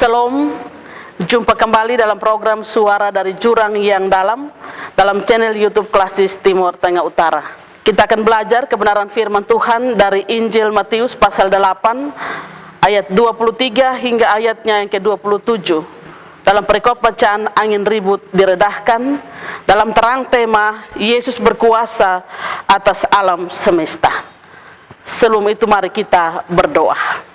Shalom, jumpa kembali dalam program Suara dari Jurang yang Dalam channel YouTube Klasis Timur Tengah Utara. Kita akan belajar kebenaran firman Tuhan dari Injil Matius pasal 8 ayat 23 hingga ayatnya yang ke-27. Dalam perikop bacaan angin ribut diredahkan, dalam terang tema Yesus berkuasa atas alam semesta. Sebelum itu mari kita berdoa.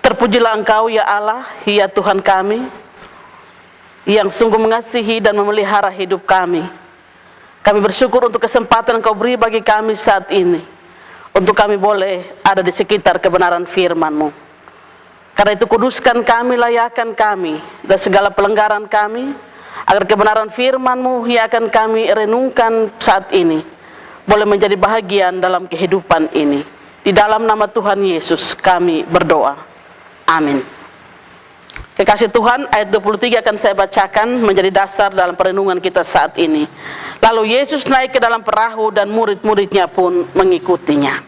Terpujilah Engkau ya Allah, ya Tuhan kami, yang sungguh mengasihi dan memelihara hidup kami. Kami bersyukur untuk kesempatan Engkau beri bagi kami saat ini, untuk kami boleh ada di sekitar kebenaran firman-Mu. Karena itu kuduskan kami, layakkan kami, dan segala pelanggaran kami, agar kebenaran firman-Mu yang akan kami renungkan saat ini, boleh menjadi bahagian dalam kehidupan ini. Di dalam nama Tuhan Yesus kami berdoa. Amin. Kekasih Tuhan, ayat 23 akan saya bacakan menjadi dasar dalam perenungan kita saat ini. Lalu Yesus naik ke dalam perahu dan murid-muridnya pun mengikutinya.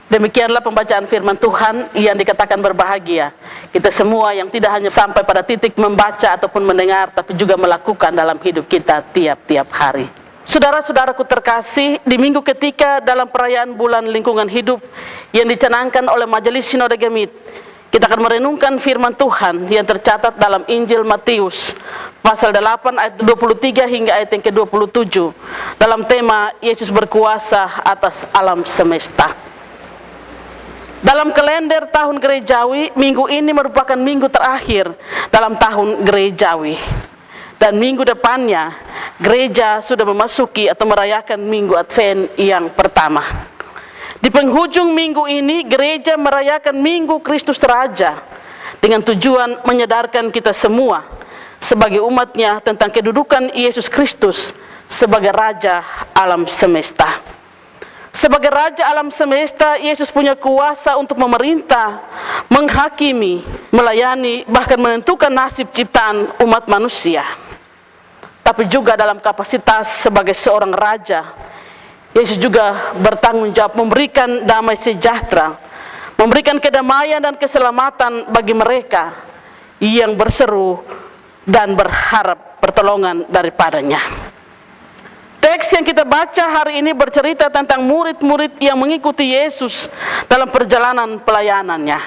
Demikianlah pembacaan firman Tuhan yang dikatakan berbahagia kita semua yang tidak hanya sampai pada titik membaca ataupun mendengar, tapi juga melakukan dalam hidup kita tiap-tiap hari. Saudara-saudaraku terkasih, di minggu ketiga dalam perayaan bulan lingkungan hidup yang dicanangkan oleh Majelis Sinode Gemit, kita akan merenungkan firman Tuhan yang tercatat dalam Injil Matius pasal 8 ayat 23 hingga ayat yang ke-27 dalam tema Yesus berkuasa atas alam semesta. Dalam kalender tahun gerejawi, minggu ini merupakan minggu terakhir dalam tahun gerejawi. Dan minggu depannya, gereja sudah memasuki atau merayakan minggu Advent yang pertama. Di penghujung minggu ini, gereja merayakan Minggu Kristus Raja dengan tujuan menyadarkan kita semua sebagai umatnya tentang kedudukan Yesus Kristus sebagai Raja alam semesta. Sebagai Raja alam semesta, Yesus punya kuasa untuk memerintah, menghakimi, melayani, bahkan menentukan nasib ciptaan umat manusia. Tapi juga dalam kapasitas sebagai seorang Raja, Yesus juga bertanggung jawab memberikan damai sejahtera, memberikan kedamaian dan keselamatan bagi mereka yang berseru dan berharap pertolongan daripadanya. Teks yang kita baca hari ini bercerita tentang murid-murid yang mengikuti Yesus dalam perjalanan pelayanannya.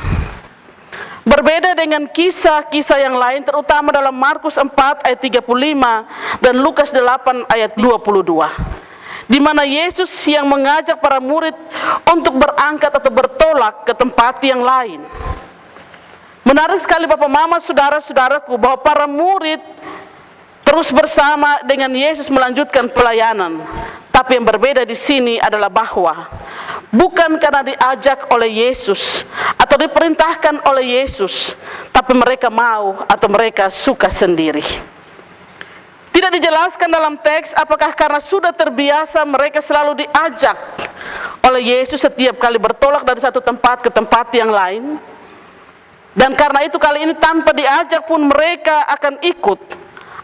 Berbeda dengan kisah-kisah yang lain, terutama dalam Markus 4 ayat 35 dan Lukas 8 ayat 22. Di mana Yesus yang mengajak para murid untuk berangkat atau bertolak ke tempat yang lain. Menarik sekali Bapak Mama, saudara-saudaraku, bahwa para murid terus bersama dengan Yesus melanjutkan pelayanan. Tapi yang berbeda di sini adalah bahwa bukan karena diajak oleh Yesus atau diperintahkan oleh Yesus, tapi mereka mau atau mereka suka sendiri. Tidak dijelaskan dalam teks apakah karena sudah terbiasa mereka selalu diajak oleh Yesus setiap kali bertolak dari satu tempat ke tempat yang lain, dan karena itu kali ini tanpa diajak pun mereka akan ikut,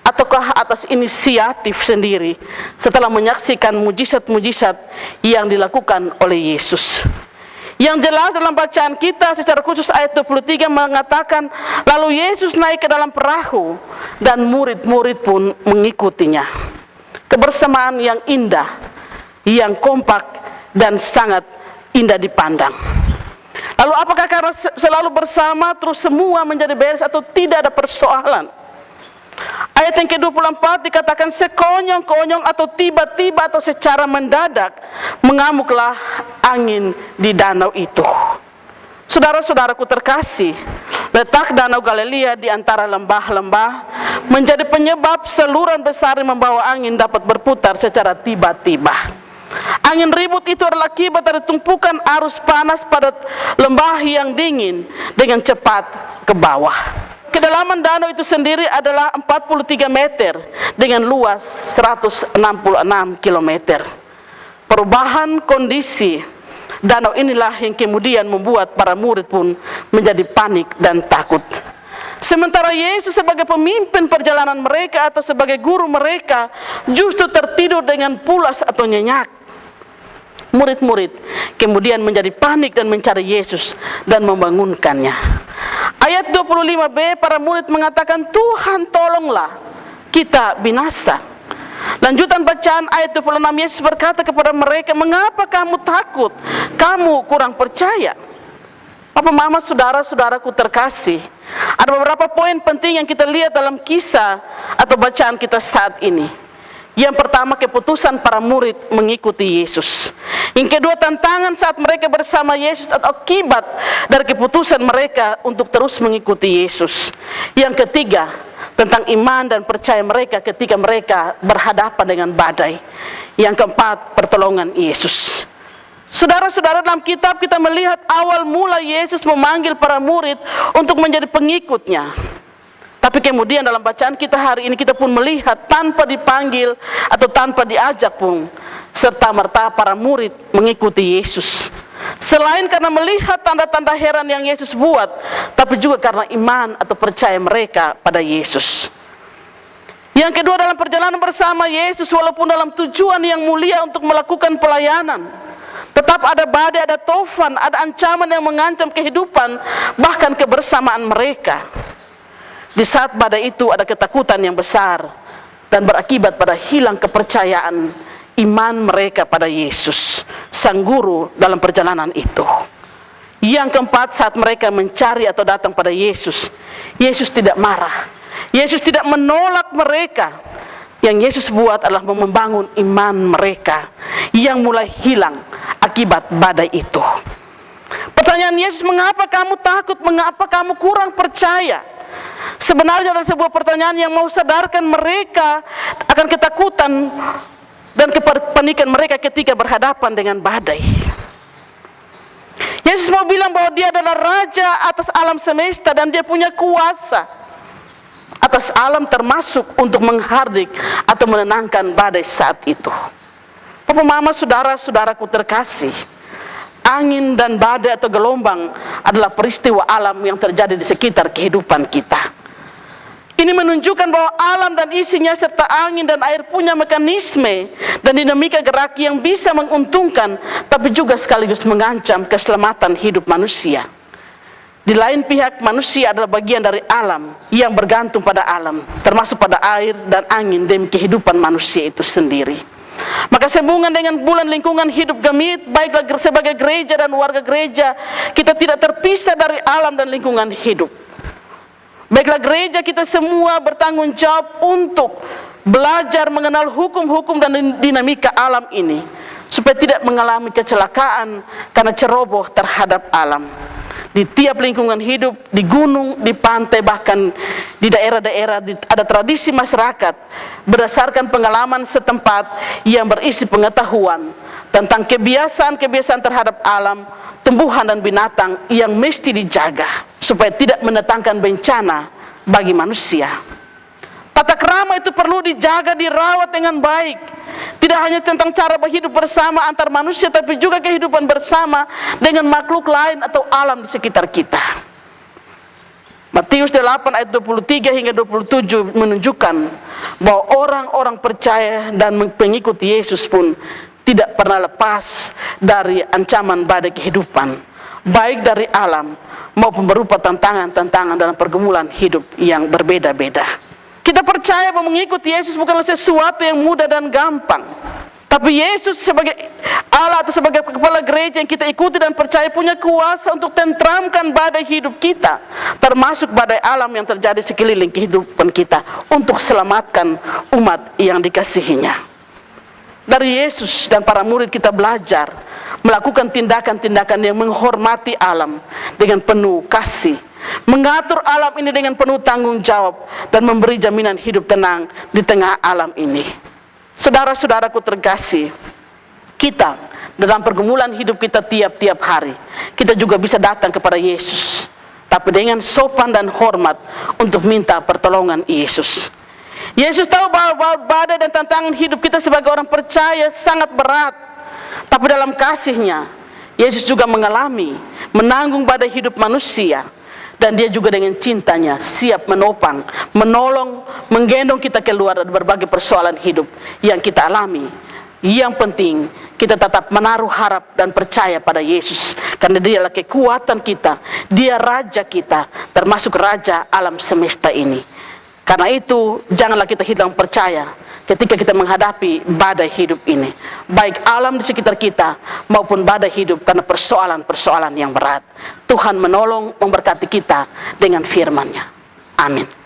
ataukah atas inisiatif sendiri setelah menyaksikan mujizat-mujizat yang dilakukan oleh Yesus. Yang jelas dalam bacaan kita secara khusus ayat 23 mengatakan, lalu Yesus naik ke dalam perahu dan murid-murid pun mengikutinya. Kebersamaan yang indah, yang kompak dan sangat indah dipandang. Lalu apakah karena selalu bersama terus semua menjadi beres atau tidak ada persoalan? Ayat yang ke-24 dikatakan sekonyong-konyong atau tiba-tiba atau secara mendadak mengamuklah angin di danau itu. Saudara-saudaraku terkasih, letak danau Galilea di antara lembah-lembah menjadi penyebab saluran besar yang membawa angin dapat berputar secara tiba-tiba. Angin ribut itu adalah akibat dari tumpukan arus panas pada lembah yang dingin dengan cepat ke bawah. Kedalaman danau itu sendiri adalah 43 meter dengan luas 166 km. Perubahan kondisi danau inilah yang kemudian membuat para murid pun menjadi panik dan takut. Sementara Yesus sebagai pemimpin perjalanan mereka atau sebagai guru mereka justru tertidur dengan pulas atau nyenyak. Murid-murid kemudian menjadi panik dan mencari Yesus dan membangunkannya. Ayat 25b, para murid mengatakan, Tuhan tolonglah, kita binasa. Lanjutan bacaan ayat 26, Yesus berkata kepada mereka, mengapa kamu takut? Kamu kurang percaya. Bapak, mama, saudara-saudaraku terkasih, ada beberapa poin penting yang kita lihat dalam kisah atau bacaan kita saat ini. Yang pertama, keputusan para murid mengikuti Yesus. Yang kedua, tantangan saat mereka bersama Yesus atau akibat dari keputusan mereka untuk terus mengikuti Yesus. Yang ketiga, tentang iman dan percaya mereka ketika mereka berhadapan dengan badai. Yang keempat, pertolongan Yesus. Saudara-saudara, dalam kitab kita melihat awal mula Yesus memanggil para murid untuk menjadi pengikutnya. Tapi kemudian dalam bacaan kita hari ini kita pun melihat tanpa dipanggil atau tanpa diajak pun serta-merta para murid mengikuti Yesus. Selain karena melihat tanda-tanda heran yang Yesus buat, tapi juga karena iman atau percaya mereka pada Yesus. Yang kedua, dalam perjalanan bersama Yesus, walaupun dalam tujuan yang mulia untuk melakukan pelayanan, tetap ada badai, ada tofan, ada ancaman yang mengancam kehidupan, bahkan kebersamaan mereka. Di saat badai itu ada ketakutan yang besar dan berakibat pada hilang kepercayaan iman mereka pada Yesus, Sang Guru dalam perjalanan itu. Yang keempat, saat mereka mencari atau datang pada Yesus, Yesus tidak marah. Yesus tidak menolak mereka. Yang Yesus buat adalah membangun iman mereka yang mulai hilang akibat badai itu. Pertanyaan Yesus, mengapa kamu takut? Mengapa kamu kurang percaya? Sebenarnya adalah sebuah pertanyaan yang mau sadarkan mereka akan ketakutan dan kepanikan mereka ketika berhadapan dengan badai. Yesus mau bilang bahwa dia adalah Raja atas alam semesta dan dia punya kuasa atas alam, termasuk untuk menghardik atau menenangkan badai saat itu. Bapak, mama, saudara-saudaraku terkasih, angin dan badai atau gelombang adalah peristiwa alam yang terjadi di sekitar kehidupan kita. Ini menunjukkan bahwa alam dan isinya serta angin dan air punya mekanisme dan dinamika gerak yang bisa menguntungkan, tapi juga sekaligus mengancam keselamatan hidup manusia. Di lain pihak, manusia adalah bagian dari alam yang bergantung pada alam, termasuk pada air dan angin demi kehidupan manusia itu sendiri. Maka sehubungan dengan bulan lingkungan hidup Gemit, baiklah sebagai gereja dan warga gereja, kita tidak terpisah dari alam dan lingkungan hidup. Baiklah gereja kita semua bertanggung jawab untuk belajar mengenal hukum-hukum dan dinamika alam ini, supaya tidak mengalami kecelakaan karena ceroboh terhadap alam. Di tiap lingkungan hidup, di gunung, di pantai, bahkan di daerah-daerah ada tradisi masyarakat berdasarkan pengalaman setempat yang berisi pengetahuan tentang kebiasaan-kebiasaan terhadap alam, tumbuhan dan binatang yang mesti dijaga supaya tidak mendatangkan bencana bagi manusia. Tata krama itu perlu dijaga, dirawat dengan baik. Tidak hanya tentang cara berhidup bersama antar manusia, tapi juga kehidupan bersama dengan makhluk lain atau alam di sekitar kita. Matius 8 ayat 23 hingga 27 menunjukkan bahwa orang-orang percaya dan pengikut Yesus pun tidak pernah lepas dari ancaman badai kehidupan, baik dari alam maupun berupa tantangan-tantangan dalam pergumulan hidup yang berbeda-beda. Kita percaya bahwa mengikuti Yesus bukanlah sesuatu yang mudah dan gampang. Tapi Yesus sebagai Allah atau sebagai kepala gereja yang kita ikuti dan percaya punya kuasa untuk tentramkan badai hidup kita, termasuk badai alam yang terjadi sekeliling kehidupan kita, untuk selamatkan umat yang dikasihinya. Dari Yesus dan para murid kita belajar melakukan tindakan-tindakan yang menghormati alam dengan penuh kasih, mengatur alam ini dengan penuh tanggung jawab, dan memberi jaminan hidup tenang di tengah alam ini. Saudara-saudaraku terkasih, kita dalam pergumulan hidup kita tiap-tiap hari, kita juga bisa datang kepada Yesus, tapi dengan sopan dan hormat untuk minta pertolongan Yesus. Yesus tahu bahwa badai dan tantangan hidup kita sebagai orang percaya sangat berat, tapi dalam kasih-Nya, Yesus juga menanggung badai hidup manusia. Dan dia juga dengan cintanya siap menopang, menolong, menggendong kita keluar dari berbagai persoalan hidup yang kita alami Yang penting kita tetap menaruh harap dan percaya pada Yesus, karena Dialah kekuatan kita, Dia Raja kita, termasuk Raja alam semesta ini. Karena itu janganlah kita hilang percaya ketika kita menghadapi badai hidup ini, baik alam di sekitar kita maupun badai hidup karena persoalan-persoalan yang berat. Tuhan menolong, memberkati kita dengan firman-Nya. Amin.